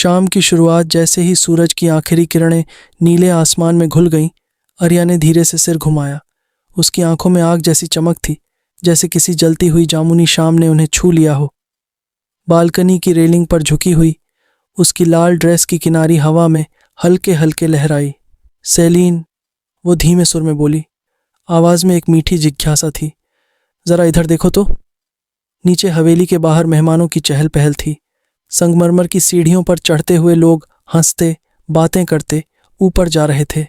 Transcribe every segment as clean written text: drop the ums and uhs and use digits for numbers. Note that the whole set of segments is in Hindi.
शाम की शुरुआत जैसे ही सूरज की आखिरी किरणें नीले आसमान में घुल गईं, आर्या ने धीरे से सिर घुमाया। उसकी आंखों में आग जैसी चमक थी, जैसे किसी जलती हुई जामुनी शाम ने उन्हें छू लिया हो। बालकनी की रेलिंग पर झुकी हुई उसकी लाल ड्रेस की किनारी हवा में हल्के हल्के लहराई। सेलीन, वो धीमे सुर में बोली। आवाज़ में एक मीठी जिज्ञासा थी। ज़रा इधर देखो तो। नीचे हवेली के बाहर मेहमानों की चहल पहल थी। संगमरमर की सीढ़ियों पर चढ़ते हुए लोग हंसते बातें करते ऊपर जा रहे थे।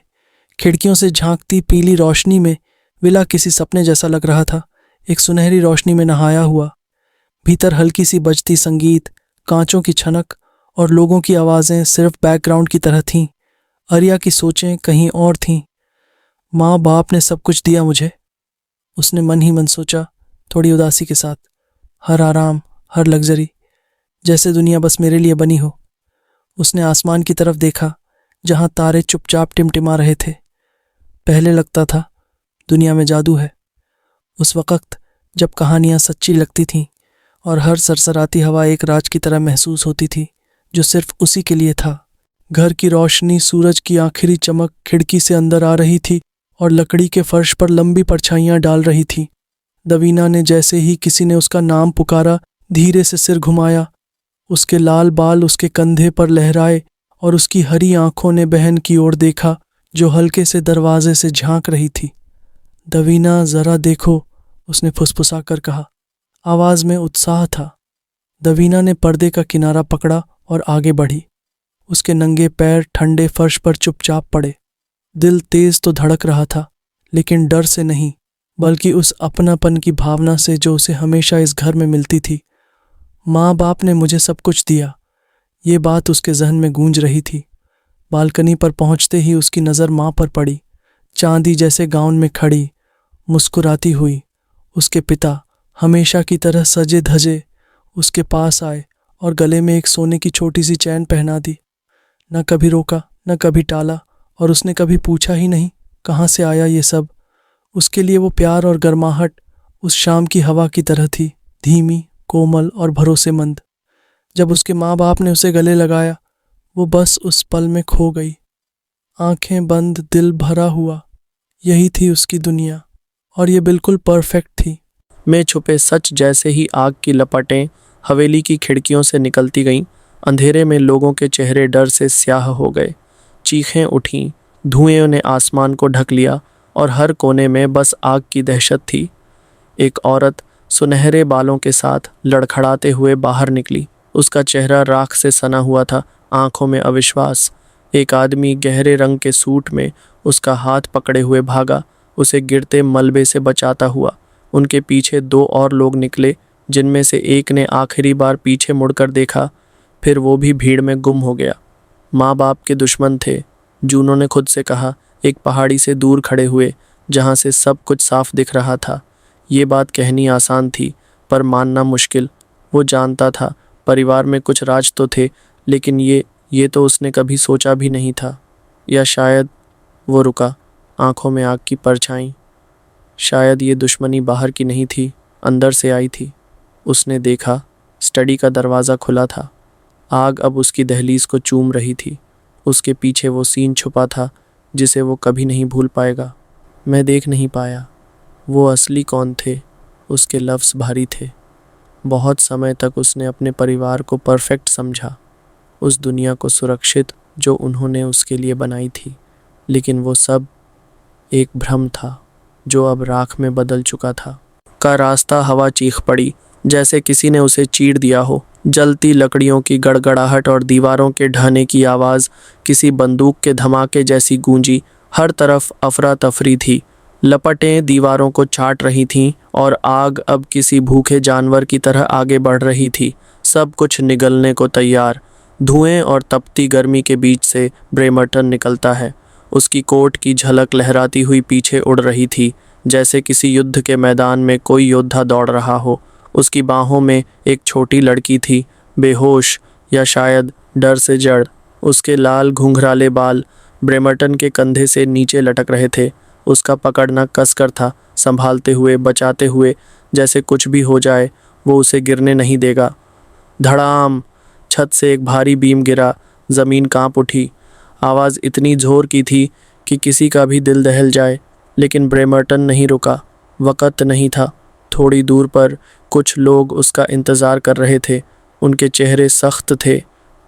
खिड़कियों से झांकती पीली रोशनी में विला किसी सपने जैसा लग रहा था, एक सुनहरी रोशनी में नहाया हुआ। भीतर हल्की सी बजती संगीत, कांचों की छनक और लोगों की आवाज़ें सिर्फ बैकग्राउंड की तरह थीं। आर्या की सोचें कहीं और थीं। माँ बाप ने सब कुछ दिया मुझे, उसने मन ही मन सोचा, थोड़ी उदासी के साथ। हर आराम, हर लग्जरी, जैसे दुनिया बस मेरे लिए बनी हो। उसने आसमान की तरफ देखा, जहां तारे चुपचाप टिमटिमा रहे थे। पहले लगता था दुनिया में जादू है। उस वक़्त जब कहानियां सच्ची लगती थीं और हर सरसराती हवा एक राज की तरह महसूस होती थी, जो सिर्फ उसी के लिए था। घर की रोशनी, सूरज की आखिरी चमक खिड़की से अंदर आ रही थी और लकड़ी के फर्श पर लंबी परछाइयां डाल रही थी। दवीना ने जैसे ही किसी ने उसका नाम पुकारा, धीरे से सिर घुमाया। उसके लाल बाल उसके कंधे पर लहराए और उसकी हरी आंखों ने बहन की ओर देखा, जो हल्के से दरवाजे से झांक रही थी। दवीना, ज़रा देखो, उसने फुसफुसा कर कहा। आवाज़ में उत्साह था। दवीना ने पर्दे का किनारा पकड़ा और आगे बढ़ी। उसके नंगे पैर ठंडे फर्श पर चुपचाप पड़े। दिल तेज तो धड़क रहा था, लेकिन डर से नहीं, बल्कि उस अपनापन की भावना से जो उसे हमेशा इस घर में मिलती थी। माँ बाप ने मुझे सब कुछ दिया, ये बात उसके जहन में गूंज रही थी। बालकनी पर पहुंचते ही उसकी नज़र माँ पर पड़ी, चांदी जैसे गाउन में खड़ी, मुस्कुराती हुई। उसके पिता हमेशा की तरह सजे धजे उसके पास आए और गले में एक सोने की छोटी सी चैन पहना दी। न कभी रोका, न कभी टाला, और उसने कभी पूछा ही नहीं कहाँ से आया ये सब। उसके लिए वो प्यार और गर्माहट उस शाम की हवा की तरह थी, धीमी, कोमल और भरोसेमंद। जब उसके माँ बाप ने उसे गले लगाया, वो बस उस पल में खो गई। आंखें बंद, दिल भरा हुआ। यही थी उसकी दुनिया, और ये बिल्कुल परफेक्ट थी। में छुपे सच जैसे ही आग की लपटें हवेली की खिड़कियों से निकलती गईं, अंधेरे में लोगों के चेहरे डर से स्याह हो गए। चीखें उठीं, धुएं ने आसमान को ढक लिया और हर कोने में बस आग की दहशत थी। एक औरत सुनहरे बालों के साथ लड़खड़ाते हुए बाहर निकली। उसका चेहरा राख से सना हुआ था, आंखों में अविश्वास। एक आदमी गहरे रंग के सूट में उसका हाथ पकड़े हुए भागा, उसे गिरते मलबे से बचाता हुआ। उनके पीछे दो और लोग निकले, जिनमें से एक ने आखिरी बार पीछे मुड़कर देखा, फिर वो भी भीड़ में गुम हो गया। माँ बाप के दुश्मन थे, जूनों ने खुद से कहा, एक पहाड़ी से दूर खड़े हुए, जहाँ से सब कुछ साफ दिख रहा था। ये बात कहनी आसान थी, पर मानना मुश्किल। वो जानता था परिवार में कुछ राज तो थे, लेकिन ये तो उसने कभी सोचा भी नहीं था। या शायद, वो रुका, आंखों में आग की परछाई। शायद ये दुश्मनी बाहर की नहीं थी, अंदर से आई थी। उसने देखा, स्टडी का दरवाज़ा खुला था। आग अब उसकी दहलीज को चूम रही थी। उसके पीछे वो सीन छुपा था, जिसे वो कभी नहीं भूल पाएगा। मैं देख नहीं पाया वो असली कौन थे। उसके लफ्ज़ भारी थे। बहुत समय तक उसने अपने परिवार को परफेक्ट समझा, उस दुनिया को सुरक्षित जो उन्होंने उसके लिए बनाई थी। लेकिन वो सब एक भ्रम था, जो अब राख में बदल चुका था। का रास्ता हवा चीख पड़ी, जैसे किसी ने उसे चीर दिया हो। जलती लकड़ियों की गड़गड़ाहट और दीवारों के ढहने की आवाज़ किसी बंदूक के धमाके जैसी गूंजी। हर तरफ अफरा तफरी थी। लपटें दीवारों को चाट रही थीं और आग अब किसी भूखे जानवर की तरह आगे बढ़ रही थी, सब कुछ निगलने को तैयार। धुएं और तपती गर्मी के बीच से ब्रेमर्टन निकलता है। उसकी कोट की झलक लहराती हुई पीछे उड़ रही थी, जैसे किसी युद्ध के मैदान में कोई योद्धा दौड़ रहा हो। उसकी बाहों में एक छोटी लड़की थी, बेहोश या शायद डर से जड़। उसके लाल घुंघराले बाल ब्रेमर्टन के कंधे से नीचे लटक रहे थे। उसका पकड़ना कसकर था, संभालते हुए, बचाते हुए, जैसे कुछ भी हो जाए वो उसे गिरने नहीं देगा। धड़ाम! छत से एक भारी बीम गिरा, ज़मीन कांप उठी। आवाज़ इतनी ज़ोर की थी कि किसी का भी दिल दहल जाए, लेकिन ब्रेमर्टन नहीं रुका। वक़्त नहीं था। थोड़ी दूर पर कुछ लोग उसका इंतज़ार कर रहे थे। उनके चेहरे सख्त थे।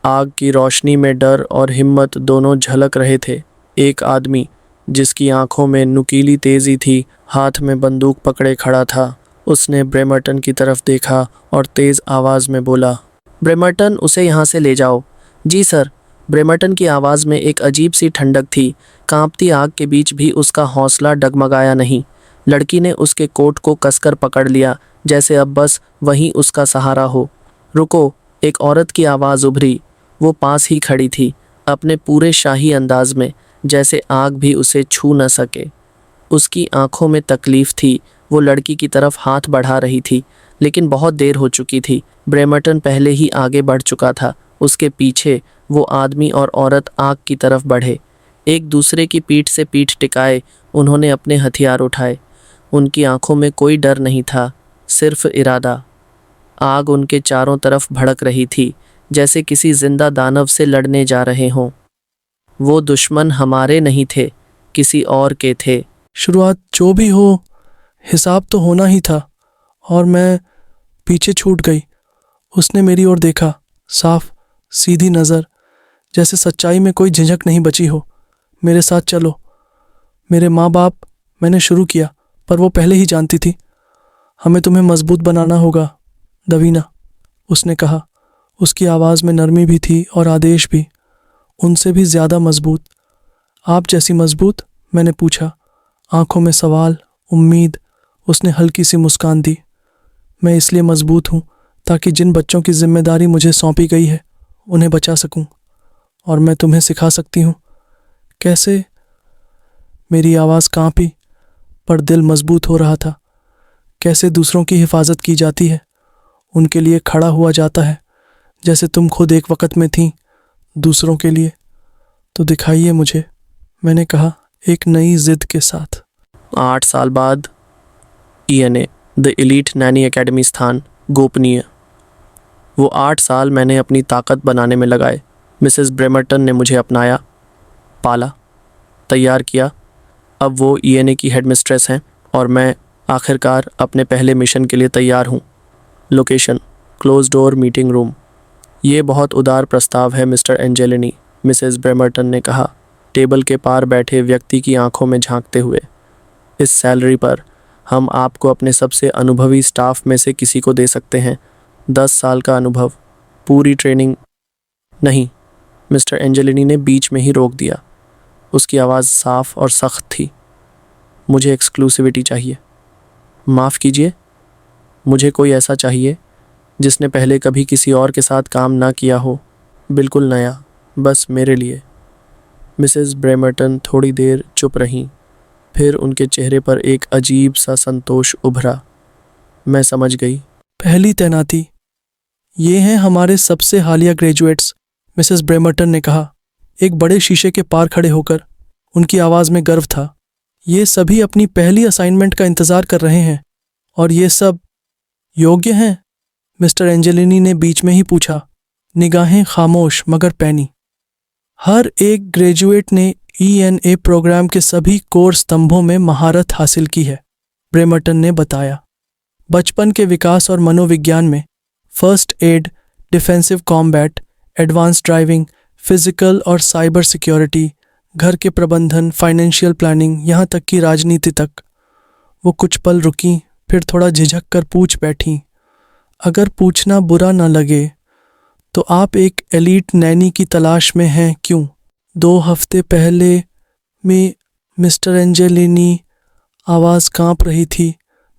आग की रोशनी में डर और हिम्मत दोनों झलक रहे थे। एक आदमी, जिसकी आंखों में नुकीली तेज़ी थी, हाथ में बंदूक पकड़े खड़ा था। उसने ब्रेमर्टन की तरफ देखा और तेज़ आवाज़ में बोला, ब्रेमर्टन, उसे यहाँ से ले जाओ। जी सर। ब्रेमर्टन की आवाज़ में एक अजीब सी ठंडक थी। कांपती आग के बीच भी उसका हौसला डगमगाया नहीं। लड़की ने उसके कोट को कसकर पकड़ लिया, जैसे अब बस वही उसका सहारा हो। रुको, एक औरत की आवाज़ उभरी। वो पास ही खड़ी थी, अपने पूरे शाही अंदाज में, जैसे आग भी उसे छू न सके। उसकी आंखों में तकलीफ थी। वो लड़की की तरफ हाथ बढ़ा रही थी, लेकिन बहुत देर हो चुकी थी। ब्रेमर्टन पहले ही आगे बढ़ चुका था। उसके पीछे वो आदमी और औरत आग की तरफ बढ़े। एक दूसरे की पीठ से पीठ टिकाए उन्होंने अपने हथियार उठाए। उनकी आंखों में कोई डर नहीं था, सिर्फ इरादा। आग उनके चारों तरफ भड़क रही थी, जैसे किसी जिंदा दानव से लड़ने जा रहे हों। वो दुश्मन हमारे नहीं थे, किसी और के थे। शुरुआत जो भी हो, हिसाब तो होना ही था, और मैं पीछे छूट गई। उसने मेरी ओर देखा, साफ सीधी नज़र, जैसे सच्चाई में कोई झिझक नहीं बची हो। मेरे साथ चलो। मेरे माँ बाप, मैंने शुरू किया, पर वो पहले ही जानती थी। हमें तुम्हें मजबूत बनाना होगा, दवीना, उसने कहा। उसकी आवाज़ में नरमी भी थी और आदेश भी, उनसे भी ज़्यादा मजबूत। आप जैसी मजबूत? मैंने पूछा, आंखों में सवाल, उम्मीद। उसने हल्की सी मुस्कान दी। मैं इसलिए मजबूत हूँ ताकि जिन बच्चों की जिम्मेदारी मुझे सौंपी गई है उन्हें बचा सकूं, और मैं तुम्हें सिखा सकती हूँ। कैसे? मेरी आवाज़ कांपी, पर दिल मजबूत हो रहा था। कैसे दूसरों की हिफाजत की जाती है, उनके लिए खड़ा हुआ जाता है, जैसे तुम खुद एक वक़्त में थीं दूसरों के लिए। तो दिखाइए मुझे, मैंने कहा, एक नई जिद के साथ। 8 साल बाद ENA, the elite Naini academy स्थान, गोपनीय। वो 8 साल मैंने अपनी ताकत बनाने में लगाए। मिसेस ब्रेमर्टन ने मुझे अपनाया, पाला, तैयार किया। अब वो ENA की हेडमिस्ट्रेस हैं और मैं आखिरकार अपने पहले मिशन के लिए तैयार हूँ। Location, close door meeting room. ये बहुत उदार प्रस्ताव है मिस्टर एंजेलिनी, मिसेस ब्रेमर्टन ने कहा, टेबल के पार बैठे व्यक्ति की आंखों में झांकते हुए। इस सैलरी पर हम आपको अपने सबसे अनुभवी स्टाफ में से किसी को दे सकते हैं। 10 साल का अनुभव, पूरी ट्रेनिंग। नहीं, मिस्टर एंजेलिनी ने बीच में ही रोक दिया। उसकी आवाज़ साफ और सख्त थी। मुझे एक्सक्लूसिविटी चाहिए। माफ़ कीजिए, मुझे कोई ऐसा चाहिए जिसने पहले कभी किसी और के साथ काम ना किया हो, बिल्कुल नया, बस मेरे लिए। मिसेस ब्रेमर्टन थोड़ी देर चुप रहीं, फिर उनके चेहरे पर एक अजीब सा संतोष उभरा। मैं समझ गई। पहली तैनाती। ये हैं हमारे सबसे हालिया ग्रेजुएट्स, मिसेस ब्रेमर्टन ने कहा, एक बड़े शीशे के पार खड़े होकर। उनकी आवाज़ में गर्व था। ये सभी अपनी पहली असाइनमेंट का इंतज़ार कर रहे हैं, और ये सब योग्य हैं? मिस्टर एंजेलिनी ने बीच में ही पूछा, निगाहें खामोश मगर पैनी। हर एक ग्रेजुएट ने ENA प्रोग्राम के सभी कोर स्तंभों में महारत हासिल की है, ब्रेमर्टन ने बताया। बचपन के विकास और मनोविज्ञान में first aid, defensive combat, advance driving, physical और साइबर सिक्योरिटी, घर के प्रबंधन, फाइनेंशियल प्लानिंग, यहाँ तक कि राजनीति तक। वो कुछ पल रुकीं, फिर थोड़ा झिझक कर पूछ बैठीं, अगर पूछना बुरा न लगे तो आप एक एलीट नैनी की तलाश में हैं क्यों? 2 हफ्ते पहले में मिस्टर एंजेलिनी, आवाज़ कांप रही थी,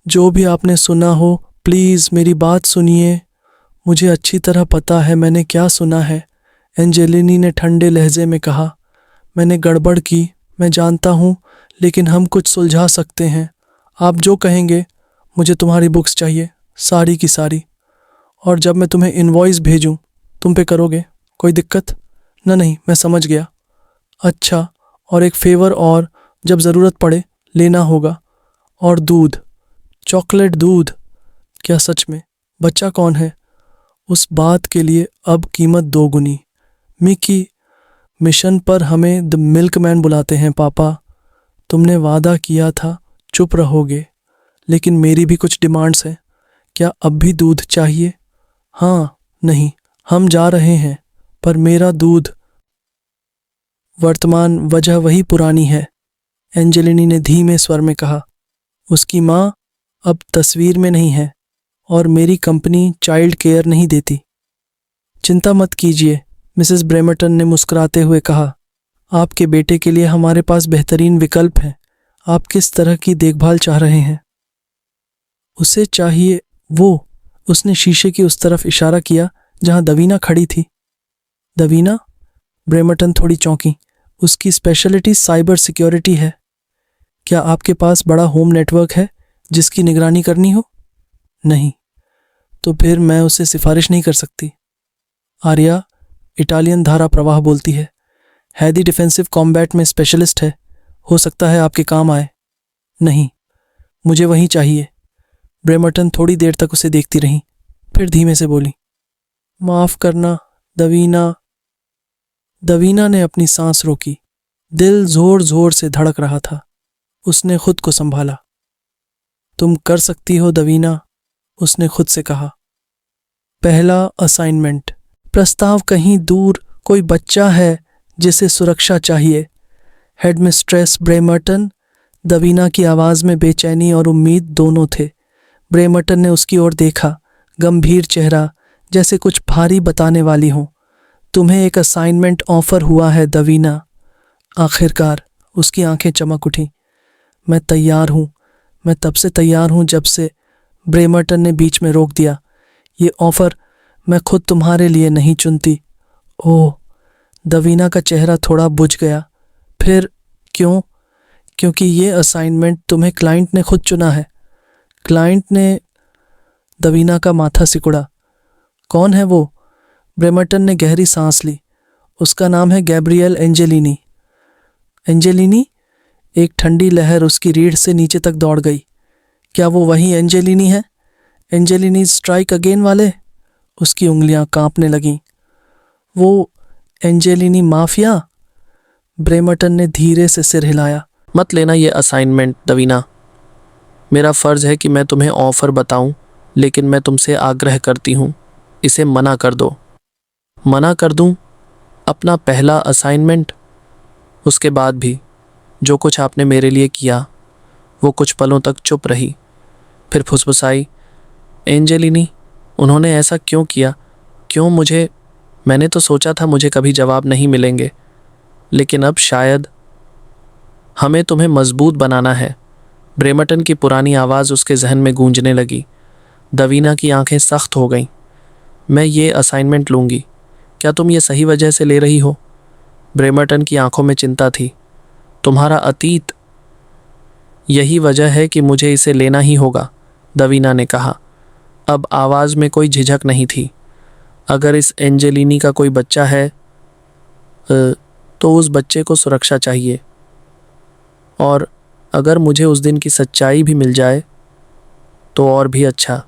जो भी आपने सुना हो, प्लीज़ मेरी बात सुनिए। मुझे अच्छी तरह पता है मैंने क्या सुना है, एंजेलिनी ने ठंडे लहजे में कहा। मैंने गड़बड़ की, मैं जानता हूँ, लेकिन हम कुछ सुलझा सकते हैं। आप जो कहेंगे। मुझे तुम्हारी बुक्स चाहिए, सारी की सारी। और जब मैं तुम्हें इनवॉइस भेजूं, तुम पे करोगे? कोई दिक्कत? नहीं, मैं समझ गया। अच्छा, और एक फेवर और, जब ज़रूरत पड़े लेना होगा। और दूध, चॉकलेट दूध। क्या सच में? बच्चा कौन है? उस बात के लिए अब कीमत दोगुनी। मिकी, मिशन पर हमें द मिल्कमैन बुलाते हैं पापा। तुमने वादा किया था चुप रहोगे, लेकिन मेरी भी कुछ डिमांड्स हैं। क्या अब भी दूध चाहिए? हाँ, नहीं, हम जा रहे हैं, पर मेरा दूध। वर्तमान वजह वही पुरानी है, एंजेलिनी ने धीमे स्वर में कहा। उसकी माँ अब तस्वीर में नहीं है और मेरी कंपनी चाइल्ड केयर नहीं देती। चिंता मत कीजिए, मिसेस ब्रेमर्टन ने मुस्कुराते हुए कहा। आपके बेटे के लिए हमारे पास बेहतरीन विकल्प है। आप किस तरह की देखभाल चाह रहे हैं? उसे चाहिए वो। उसने शीशे की उस तरफ इशारा किया जहां दवीना खड़ी थी। दवीना? ब्रेमर्टन थोड़ी चौंकी। उसकी स्पेशलिटी साइबर सिक्योरिटी है। क्या आपके पास बड़ा होम नेटवर्क है जिसकी निगरानी करनी हो? नहीं। तो फिर मैं उसे सिफारिश नहीं कर सकती। आर्या, इटालियन धारा प्रवाह बोलती है। हैदी डिफेंसिव कॉम्बैट में स्पेशलिस्ट है, हो सकता है आपके काम आए। नहीं, मुझे वही चाहिए। ब्रेमर्टन थोड़ी देर तक उसे देखती रही, फिर धीमे से बोली, माफ करना दवीना। दवीना ने अपनी सांस रोकी। दिल जोर जोर से धड़क रहा था। उसने खुद को संभाला। तुम कर सकती हो दवीना, उसने खुद से कहा। पहला असाइनमेंट। प्रस्ताव कहीं दूर कोई बच्चा है जिसे सुरक्षा चाहिए। हेडमिस्ट्रेस ब्रेमर्टन। दवीना की आवाज़ में बेचैनी और उम्मीद दोनों थे। ब्रेमर्टन ने उसकी ओर देखा, गंभीर चेहरा, जैसे कुछ भारी बताने वाली हो। तुम्हें एक असाइनमेंट ऑफर हुआ है दवीना। आखिरकार उसकी आंखें चमक उठीं। मैं तैयार हूँ, मैं तब से तैयार हूँ जब से। ब्रेमर्टन ने बीच में रोक दिया। ये ऑफर मैं खुद तुम्हारे लिए नहीं चुनती। ओह, दवीना का चेहरा थोड़ा बुझ गया। फिर क्यों? क्योंकि ये असाइनमेंट तुम्हें क्लाइंट ने खुद चुना है। क्लाइंट ने? दवीना का माथा सिकुड़ा। कौन है वो? ब्रेमर्टन ने गहरी सांस ली। उसका नाम है गैब्रियल एंजेलिनी। एंजेलिनी? एक ठंडी लहर उसकी रीढ़ से नीचे तक दौड़ गई। क्या वो वही एंजेलिनी है? एंजेलिनी स्ट्राइक अगेन वाले? उसकी उंगलियां कांपने लगीं। वो एंजेलिनी माफिया? ब्रेमर्टन ने धीरे से सिर हिलाया। मत लेना ये असाइनमेंट दवीना। मेरा फ़र्ज़ है कि मैं तुम्हें ऑफ़र बताऊं, लेकिन मैं तुमसे आग्रह करती हूँ, इसे मना कर दो। मना कर दूं? अपना पहला असाइनमेंट? उसके बाद भी जो कुछ आपने मेरे लिए किया। वो कुछ पलों तक चुप रही, फिर फुसफुसाई, एंजेलिनी, उन्होंने ऐसा क्यों किया? क्यों मुझे? मैंने तो सोचा था मुझे कभी जवाब नहीं मिलेंगे, लेकिन अब शायद। हमें तुम्हें मजबूत बनाना है। ब्रेमर्टन की पुरानी आवाज़ उसके जहन में गूंजने लगी। दवीना की आंखें सख्त हो गईं। मैं ये असाइनमेंट लूँगी। क्या तुम ये सही वजह से ले रही हो? ब्रेमर्टन की आंखों में चिंता थी। तुम्हारा अतीत। यही वजह है कि मुझे इसे लेना ही होगा, दवीना ने कहा। अब आवाज़ में कोई झिझक नहीं थी। अगर इस एंजेलिनी का कोई बच्चा है तो उस बच्चे को सुरक्षा चाहिए। और अगर मुझे उस दिन की सच्चाई भी मिल जाए तो और भी अच्छा।